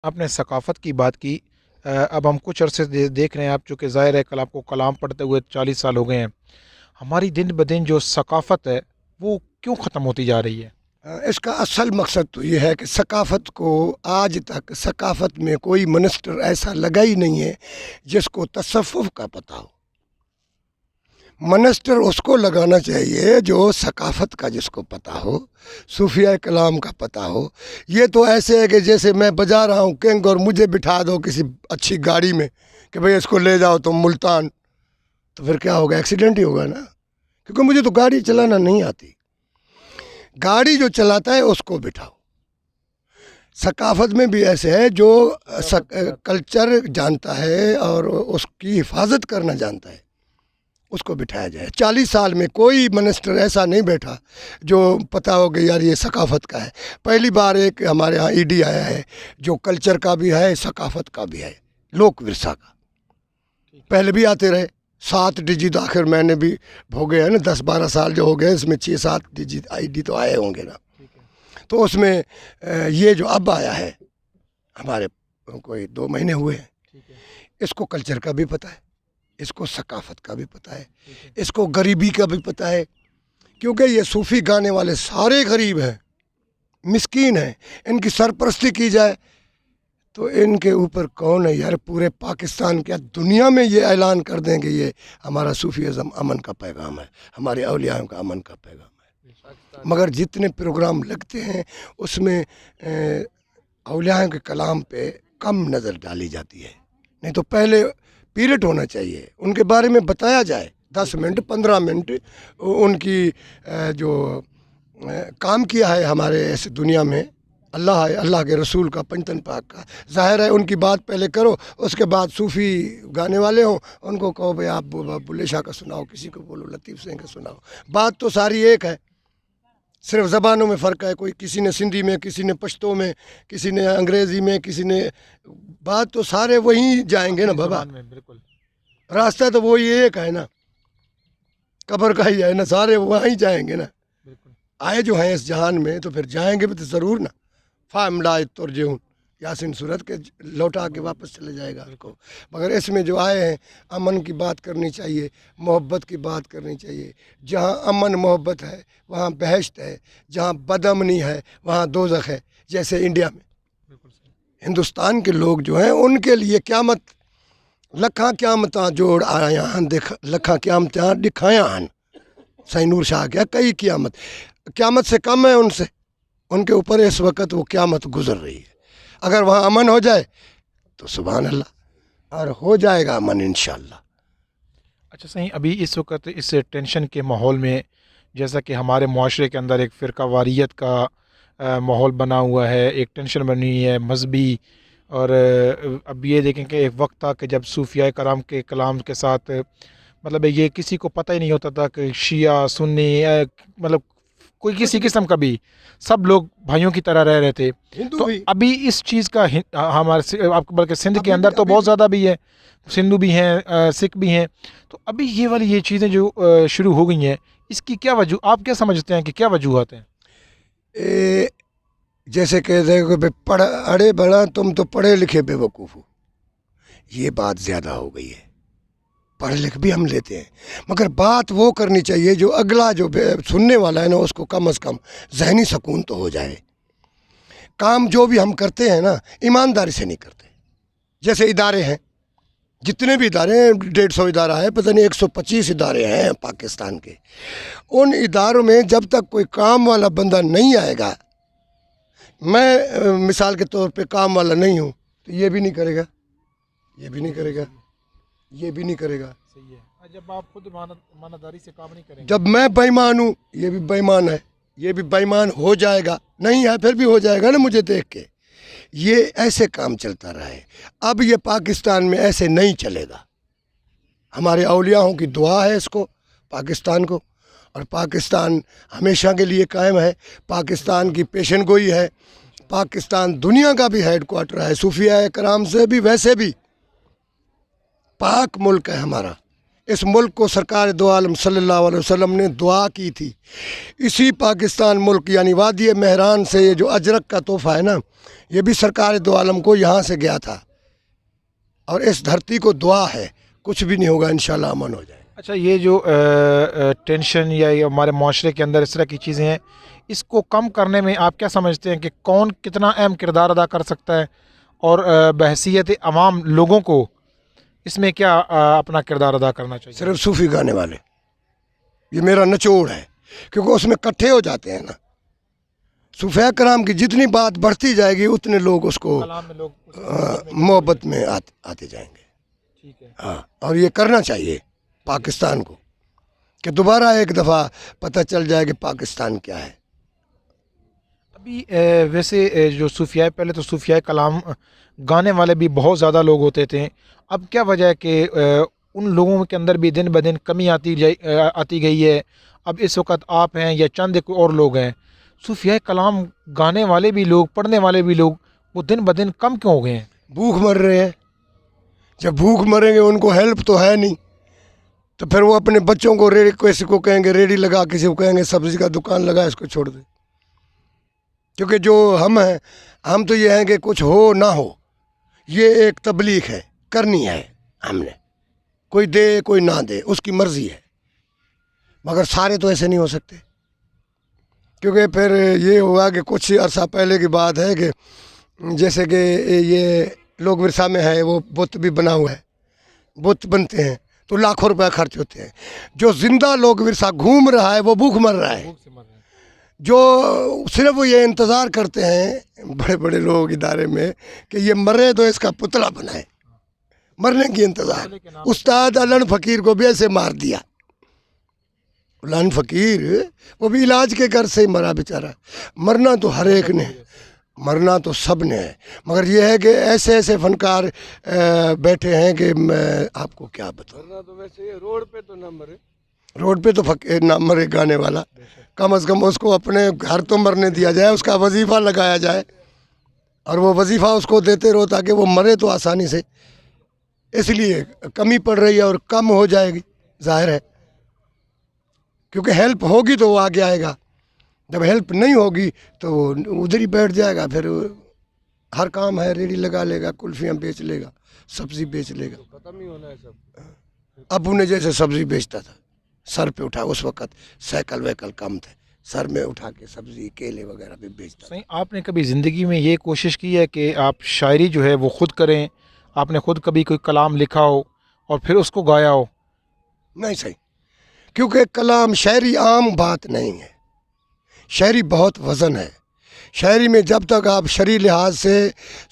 آپ نے ثقافت کی بات کی۔ اب ہم کچھ عرصے سے دیکھ رہے ہیں، آپ چونکہ ظاہر ہے کل آپ کو کلام پڑھتے ہوئے 40 سال ہو گئے ہیں، ہماری دن بدن جو ثقافت ہے وہ کیوں ختم ہوتی جا رہی ہے؟ اس کا اصل مقصد تو یہ ہے کہ ثقافت کو آج تک ثقافت میں کوئی منسٹر ایسا لگا ہی نہیں ہے جس کو تصوف کا پتہ ہو۔ منسٹر اس کو لگانا چاہیے جو ثقافت کا جس کو پتہ ہو، صوفیہ کلام کا پتہ ہو۔ یہ تو ایسے ہے کہ جیسے میں بجا رہا ہوں کنگ اور مجھے بٹھا دو کسی اچھی گاڑی میں کہ بھئی اس کو لے جاؤ تم ملتان، تو پھر کیا ہوگا؟ ایکسیڈنٹ ہی ہوگا نا، کیونکہ مجھے تو گاڑی چلانا نہیں آتی۔ گاڑی جو چلاتا ہے اس کو بٹھاؤ۔ ثقافت میں بھی ایسے ہے جو کلچر جانتا ہے اور اس کی حفاظت کرنا جانتا ہے، اس کو بٹھایا جائے۔ 40 سال میں کوئی منسٹر ایسا نہیں بیٹھا جو پتہ ہو کہ یار یہ ثقافت کا ہے۔ پہلی بار ایک ہمارے ہاں ای ڈی آیا ہے جو کلچر کا بھی ہے، ثقافت کا بھی ہے، لوک ورثہ کا۔ پہلے بھی آتے رہے، 7 ڈیجٹ آخر میں نے بھی بھوگے ہیں نا، 10-12 سال جو ہو گئے اس میں 6-7 ڈیجٹ آئی ڈی تو آئے ہوں گے نا۔ تو اس میں یہ جو اب آیا ہے ہمارے کوئی 2 مہینے ہوئے ہیں، اس کو کلچر کا بھی پتہ ہے، اس کو ثقافت کا بھی پتہ ہے، اس کو غریبی کا بھی پتہ ہے، کیونکہ یہ صوفی گانے والے سارے غریب ہیں، مسکین ہیں۔ ان کی سرپرستی کی جائے تو ان کے اوپر کون ہے یار؟ پورے پاکستان کیا دنیا میں یہ اعلان کر دیں کہ یہ ہمارا صوفیزم امن کا پیغام ہے، ہمارے اولیاء کا امن کا پیغام ہے۔ مگر جتنے پروگرام لگتے ہیں اس میں اولیاء کے کلام پہ کم نظر ڈالی جاتی ہے۔ نہیں تو پہلے پیریڈ ہونا چاہیے، ان کے بارے میں بتایا جائے، 10 منٹ 15 منٹ ان کی جو کام کیا ہے ہمارے اس دنیا میں، اللہ ہے، اللہ کے رسول کا، پنجتن پاک کا، ظاہر ہے ان کی بات پہلے کرو، اس کے بعد صوفی گانے والے ہوں ان کو کہو بھئی آپ بلے شاہ کا سناؤ، کسی کو بولو لطیف سنگھ کا سناؤ۔ بات تو ساری ایک ہے، صرف زبانوں میں فرق ہے، کوئی کسی نے سندھی میں، کسی نے پشتو میں، کسی نے انگریزی میں، کسی نے، بات تو سارے وہیں جائیں گے نا بابا، بالکل راستہ تو وہی ایک ہے نا، قبر کا ہی ہے نا، سارے وہیں جائیں گے نا۔ بالکل آئے جو ہیں اس جہان میں تو پھر جائیں گے بھی تو ضرور نا۔ فام لا ترجعون، یاسین صورت کے لوٹا کے واپس چلے جائے گا کو۔ مگر اس میں جو آئے ہیں امن کی بات کرنی چاہیے، محبت کی بات کرنی چاہیے۔ جہاں امن محبت ہے وہاں بہشت ہے، جہاں بدامنی ہے وہاں دوزخ ہے۔ جیسے انڈیا میں ہندوستان کے لوگ جو ہیں ان کے لیے قیامت، لکھاں قیامتاں جوڑ آیا ہن، لکھاں قیامتاں دکھایا ہن۔ سائیں نور شاہ کیا کئی قیامت سے کم ہے ان سے، ان کے اوپر اس وقت وہ قیامت گزر رہی ہے۔ اگر وہاں امن ہو جائے تو سبحان اللہ، اور ہو جائے گا امن انشاءاللہ۔ اچھا صحیح، ابھی اس وقت اس ٹینشن کے ماحول میں جیسا کہ ہمارے معاشرے کے اندر ایک فرقہ واریت کا ماحول بنا ہوا ہے، ایک ٹینشن بنی ہوئی ہے مذہبی، اور اب یہ دیکھیں کہ ایک وقت تھا کہ جب صوفیاء کرام کے کلام کے ساتھ مطلب یہ کسی کو پتہ ہی نہیں ہوتا تھا کہ شیعہ سنی مطلب کوئی کسی قسم کا بھی، سب لوگ بھائیوں کی طرح رہ رہے تھے۔ ہندو تو بھی ابھی اس چیز کا ہمارے آپ بلکہ سندھ کے ابھی اندر تو ابھی بہت زیادہ بھی ہے، سندھو بھی ہیں، سکھ بھی ہیں، تو ابھی یہ والی یہ چیزیں جو شروع ہو گئی ہیں، اس کی کیا وجہ، آپ کیا سمجھتے ہیں کہ کیا وجوہات ہیں؟ جیسے کہتے ہیں کہ اڑے بڑا تم تو پڑھے لکھے بے وقوف ہو، یہ بات زیادہ ہو گئی ہے۔ پڑھ لکھ بھی ہم لیتے ہیں، مگر بات وہ کرنی چاہیے جو اگلا جو سننے والا ہے نا اس کو کم از کم ذہنی سکون تو ہو جائے۔ کام جو بھی ہم کرتے ہیں نا ایمانداری سے نہیں کرتے۔ جیسے ادارے ہیں، جتنے بھی ادارے ہیں، 150 ادارہ ہے، پتہ نہیں 125 ادارے ہیں پاکستان کے، ان اداروں میں جب تک کوئی کام والا بندہ نہیں آئے گا، میں مثال کے طور پہ کام والا نہیں ہوں تو یہ بھی نہیں کرے گا، یہ بھی نہیں کرے گا، یہ بھی نہیں کرے گا۔ صحیح ہے، جب آپ خود ایمانداری سے کام نہیں کریں گے، جب میں بے ایمان ہوں یہ بھی بے ایمان ہے، یہ بھی بے ایمان ہو جائے گا، نہیں ہے پھر بھی ہو جائے گا نا مجھے دیکھ کے۔ یہ ایسے کام چلتا رہا ہے، اب یہ پاکستان میں ایسے نہیں چلے گا۔ ہمارے اولیاءوں کی دعا ہے اس کو، پاکستان کو، اور پاکستان ہمیشہ کے لیے قائم ہے۔ پاکستان کی پیشن گوئی ہے، پاکستان دنیا کا بھی ہیڈ کوارٹر ہے، صوفیاء کرام سے بھی، ویسے بھی پاک ملک ہے ہمارا، اس ملک کو سرکار دو عالم صلی اللہ علیہ وسلم نے دعا کی تھی. اسی پاکستان ملک یعنی وادی مہران سے یہ جو اجرک کا تحفہ ہے نا، یہ بھی سرکار دو عالم کو یہاں سے گیا تھا. اور اس دھرتی کو دعا ہے، کچھ بھی نہیں ہوگا، انشاءاللہ امن ہو جائے. اچھا، یہ جو ٹینشن یا یہ ہمارے معاشرے کے اندر اس طرح کی چیزیں ہیں، اس کو کم کرنے میں آپ کیا سمجھتے ہیں کہ کون کتنا اہم کردار ادا کر سکتا ہے، اور بحیثیت عوام لوگوں کو اس میں کیا اپنا کردار ادا کرنا چاہیے؟ صرف صوفی گانے والے، یہ میرا نچوڑ ہے، کیونکہ اس میں کٹھے ہو جاتے ہیں نا. صوفیاء کرام کی جتنی بات بڑھتی جائے گی اتنے لوگ اس کو کلام میں لوگ محبت میں آتے جائیں گے. ٹھیک ہے. ہاں، اور یہ کرنا چاہیے پاکستان کو، کہ دوبارہ ایک دفعہ پتہ چل جائے کہ پاکستان کیا ہے. ابھی ویسے جو صوفیاء، پہلے تو صوفیاء کلام گانے والے بھی بہت زیادہ لوگ ہوتے تھے، اب کیا وجہ ہے کہ ان لوگوں کے اندر بھی دن بدن کمی آتی گئی ہے؟ اب اس وقت آپ ہیں یا چند ایک اور لوگ ہیں، صوفیاء کلام گانے والے بھی لوگ، پڑھنے والے بھی لوگ، وہ دن بدن کم کیوں ہو گئے ہیں؟ بھوک مر رہے ہیں. جب بھوک مریں گے ان کو ہیلپ تو ہے نہیں، تو پھر وہ اپنے بچوں کو کسی کو کہیں گے ریڈی لگا، کسی کو کہیں گے سبزی کا دکان لگا، اس کو چھوڑ دے. کیونکہ جو ہم ہیں، ہم تو یہ ہیں کہ کچھ ہو نہ ہو، یہ ایک تبلیغ ہے، کرنی ہے ہم نے. کوئی دے کوئی نہ دے، اس کی مرضی ہے، مگر سارے تو ایسے نہیں ہو سکتے. کیونکہ پھر یہ ہوا کہ کچھ عرصہ پہلے کی بات ہے کہ جیسے کہ یہ لوگ ورثہ میں ہے، وہ بت بھی بنا ہوا ہے، بت بنتے ہیں تو لاکھوں روپے خرچ ہوتے ہیں. جو زندہ لوگ ورثہ گھوم رہا ہے وہ بھوک مر رہا ہے. جو صرف وہ یہ انتظار کرتے ہیں بڑے بڑے لوگ ادارے میں کہ یہ مرے تو اس کا پتلا بنائے، مرنے کی انتظار. استاد علن فقیر کو بھی ایسے مار دیا. علن فقیر وہ بھی علاج کے گھر سے ہی مرا بیچارہ. مرنا تو ہر ایک نے، مرنا تو سب نے ہے، مگر یہ ہے کہ ایسے ایسے فنکار بیٹھے ہیں کہ میں آپ کو کیا بتاؤں. تو ویسے روڈ پہ تو نہ مرے، روڈ پہ تو نہ مرے گانے والا، کم از کم اس کو اپنے گھر تو مرنے دیا جائے، اس کا وظیفہ لگایا جائے، اور وہ وظیفہ اس کو دیتے رہو تاکہ وہ مرے تو آسانی سے. اس لیے کمی پڑ رہی ہے اور کم ہو جائے گی، ظاہر ہے، کیونکہ ہیلپ ہوگی تو وہ آگے آئے گا. جب ہیلپ نہیں ہوگی تو وہ ادھر ہی بیٹھ جائے گا. پھر ہر کام ہے، ریڑھی لگا لے گا، کلفیاں بیچ لے گا، سبزی بیچ لے گا. ختم ہی ہونا ہے سب. ابو نے جیسے سبزی بیچتا تھا، سر پہ اٹھا، اس وقت سائیکل ویکل کم تھے، سر میں اٹھا کے سبزی کیلے وغیرہ بھی بیچتا تھا. صحیح. آپ نے کبھی زندگی میں یہ کوشش کی ہے کہ آپ شاعری جو ہے وہ خود کریں؟ آپ نے خود کبھی کوئی کلام لکھا ہو اور پھر اس کو گایا ہو؟ نہیں صحیح، کیونکہ کلام شاعری عام بات نہیں ہے، شاعری بہت وزن ہے. شاعری میں جب تک آپ شرعی لحاظ سے،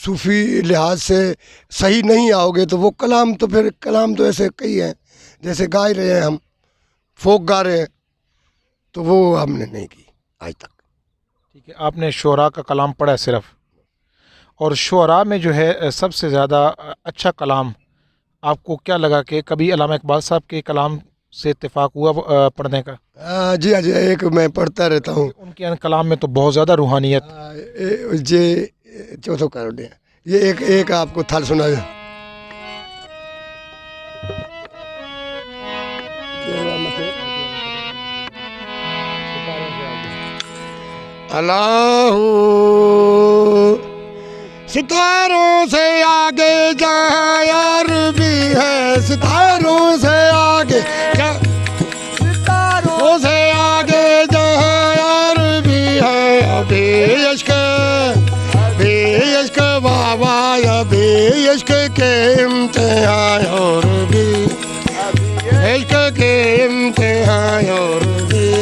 صوفی لحاظ سے صحیح نہیں آؤ گے تو وہ کلام تو پھر کلام تو ایسے کئی ہیں جیسے گا رہے ہیں ہم، فوک گا رہے ہیں، تو وہ ہم نے نہیں کی آج تک. ٹھیک ہے. آپ نے شعراء کا کلام پڑھا ہے صرف، اور شعراء میں جو ہے سب سے زیادہ اچھا کلام آپ کو کیا لگا کہ کبھی علامہ اقبال صاحب کے کلام سے اتفاق ہوا پڑھنے کا؟ جی ہاں جی، ایک میں پڑھتا رہتا ہوں. ان کے کلام میں تو بہت زیادہ روحانیت. جی چوتھو کر دیں، یہ ایک آپ کو تھل سنا دیں. اللہ ستاروں سے آگے جہاں یار بھی ہے، ستاروں سے آگے، ستاروں سے آگے جہاں یار بھی ہے. ابھی عشق، ابھی عشق بابا، ابھی عشق کے امتحان اور بھی عشق کے امتحان اور بھی.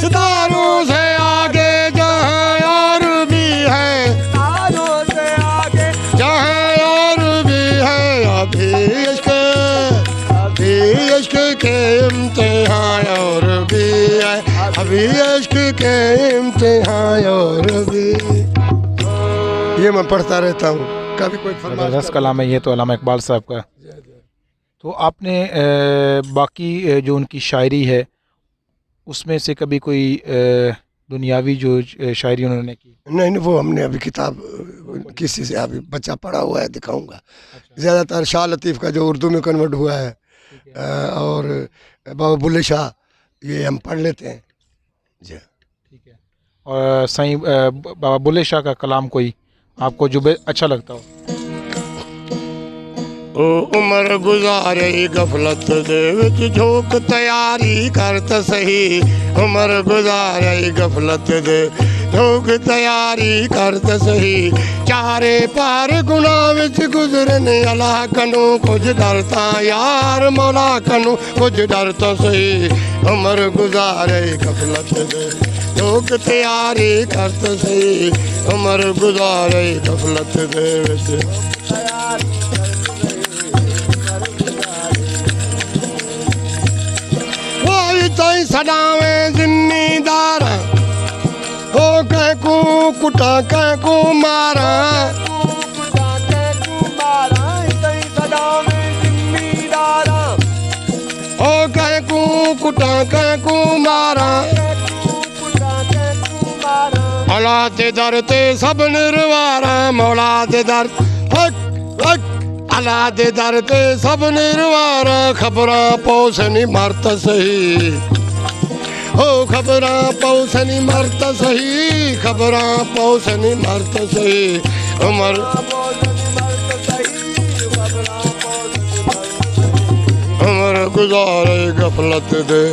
ستاروں سے آگے جہاں یار بھی ہے، ستاروں سے آگے جہاں یار بھی ہے. ابھی عشق، ابھی عشق کے امتحان اور بھی ہے، ابھی عشق کے امتحان اور بھی. یہ میں پڑھتا رہتا ہوں. کبھی کوئی زبردست کلام ہے یہ تو علامہ اقبال صاحب کا. تو آپ نے باقی جو ان کی شاعری ہے اس میں سے کبھی کوئی دنیاوی جو شاعری انہوں نے کی؟ نہیں، وہ ہم نے ابھی کتاب کسی سے ابھی بچہ پڑھا ہوا ہے، دکھاؤں گا. زیادہ تر شاہ لطیف کا جو اردو میں کنورٹ ہوا ہے اور بابا بلے شاہ یہ ہم پڑھ لیتے ہیں جی. ٹھیک ہے. اور سائیں بابا بلے شاہ کا کلام کوئی آپ کو جو اچھا لگتا ہو. او عمر گزارے غفلت دے وچ جھوک تیاری کرتا سہی. عمر گزارے غفلت دے جھوک تیاری کرتا سہی. چارے پار گناہ وچ گزرن اللہ کنوں کچھ ڈرتا یار مولا کنوں کچھ ڈرتا سہی. عمر گزارے غفلت دے جھوک تیاری کرتا سہی. عمر گزارے غفلت دے وچ تائیں سڈاویں زمیں دار ہو کہیں کو کٹا کہیں کو مارا. ہو کہیں کو کٹا کہیں کو مارا. مولا دے در تے سب نروارا. مولا دے در حق حق اللہ دے در تے سب نروارا. خبراں پوسنی مرتا سہی. او خبراں پوسنی مرتا سہی. خبراں پوسنی مرتا سہی. عمر عمر گزارے غفلت دے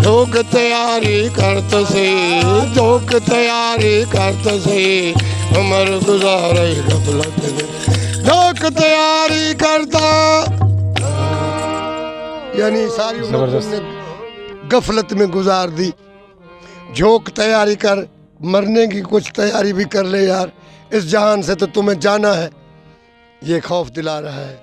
جھوک تیاری کرتا سہی. جھوک تیاری کرتا سہی. عمر گزارے غفلت دے جھوک تیاری کرتا. یعنی ساری عمر تم نے غفلت میں گزار دی. جھوک تیاری کر, مرنے کی کچھ تیاری بھی کر لے یار. اس جہان سے تو تمہیں جانا ہے. یہ خوف دلا رہا ہے.